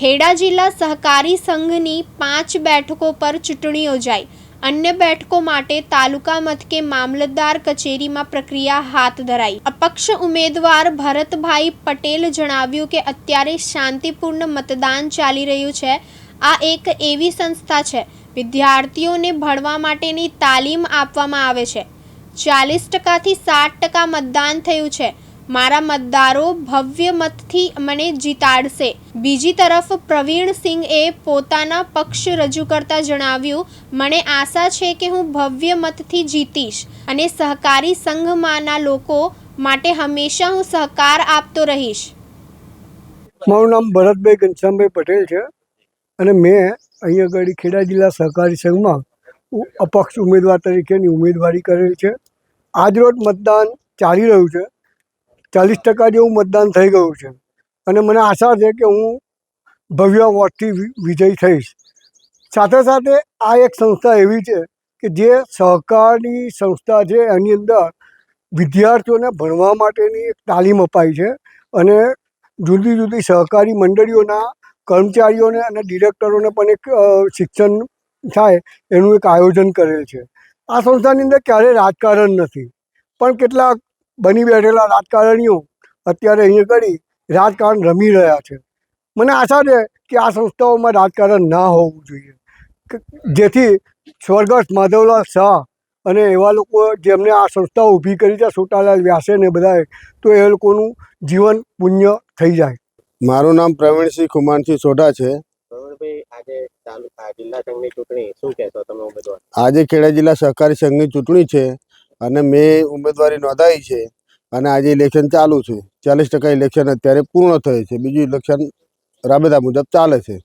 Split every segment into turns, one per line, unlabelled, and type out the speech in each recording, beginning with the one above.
ખેડા જિલ્લા સહકારી સંઘની 5 બેઠકો પર ચૂંટણી યોજાઈ। અન્ય બેઠકો માટે તાલુકા મથકે મામલતદાર કચેરીમાં પ્રક્રિયા હાથ ધરાઈ। અપક્ષ ઉમેદવાર ભરતભાઈ પટેલ જણાવ્યું કે અત્યારે શાંતિપૂર્ણ મતદાન ચાલી રહ્યું છે। આ એક એવી સંસ્થા છે વિદ્યાર્થીઓને ભણવા માટેની તાલીમ આપવામાં આવે છે। 40% થી 60% મતદાન થયું છે। મારા મતદારો ભવ્ય મતથી મને જીતાડશે। બીજી તરફ પ્રવીણસિંહે પોતાના પક્ષ રજૂ કરતા જણાવ્યું, મને આશા છે કે હું ભવ્ય મતથી જીતીશ અને સહકારી સંઘમાંના લોકો માટે હંમેશા હું સહકાર આપતો રહીશ।
મારું નામ ભરતભાઈ ઘનશ્યામભાઈ પટેલ છે અને મેં અહીંયા આગળ ખેડા જિલ્લા સહકારી સંઘમાં અપક્ષ ઉમેદવાર તરીકેની ઉમેદવારી કરેલ છે। આજરોજ મતદાન ચાલી રહ્યું છે। 40% જેવું મતદાન થઈ ગયું છે અને મને આશા છે કે હું ભવ્ય વોટથી વિજયી થઈશ। સાથે સાથે આ એક સંસ્થા એવી છે કે જે સહકારની સંસ્થા છે, એની અંદર વિદ્યાર્થીઓને ભણવા માટેની એક તાલીમ અપાય છે અને જુદી જુદી સહકારી મંડળીઓના કર્મચારીઓને અને ડિરેક્ટરોને પણ એક શિક્ષણ થાય એનું એક આયોજન કરેલ છે। આ સંસ્થાની અંદર ક્યારેય રાજકારણ નથી, પણ કેટલાક બની બેઠેલા રાજકારણીઓ અત્યારે અહીંયા આગળ રાજકારણ રમી રહ્યા છે। મને આશા છે કે આ સંસ્થાઓમાં રાજકારણ ના હોવું જોઈએ, જેથી સ્વર્ગસ્થ માધવલાલ શાહ અને એવા લોકો જેમને આ સંસ્થાઓ ઊભી કરી છે, છોટાલાલ વ્યાસે ને બધાએ, તો એ લોકોનું જીવન પુણ્ય થઈ જાય।
મારું નામ પ્રવીણસિંહ ખુમાનસિંહ સોઢા છે। આજે ખેડા જિલ્લા સહકારી સંઘની ચૂંટણી છે અને મેં ઉમેદવારી નોંધાવી છે અને આજે ઇલેક્શન ચાલુ છે। 40% ઇલેક્શન અત્યારે પૂર્ણ થયું છે, બીજું ઇલેક્શન રાબેતા મુજબ ચાલે છે।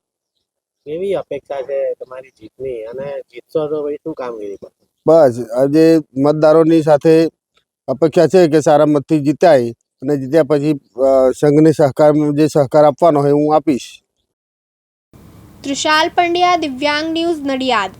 કેવી અપેક્ષા છે તમારી જીતની અને જીતશો તો ભાઈ શું કામગીરી કરશો?
બસ આજે મતદારોની સાથે અપેક્ષા છે કે સારા મતથી જીતાય અને જીત્યા પછી સંઘની સહકારમાં જે સહકાર આપવાનો હોય હું આપીશ।
ત્રિશાલ પંડ્યા, દિવ્યાંગ ન્યૂઝ, નડિયાદ।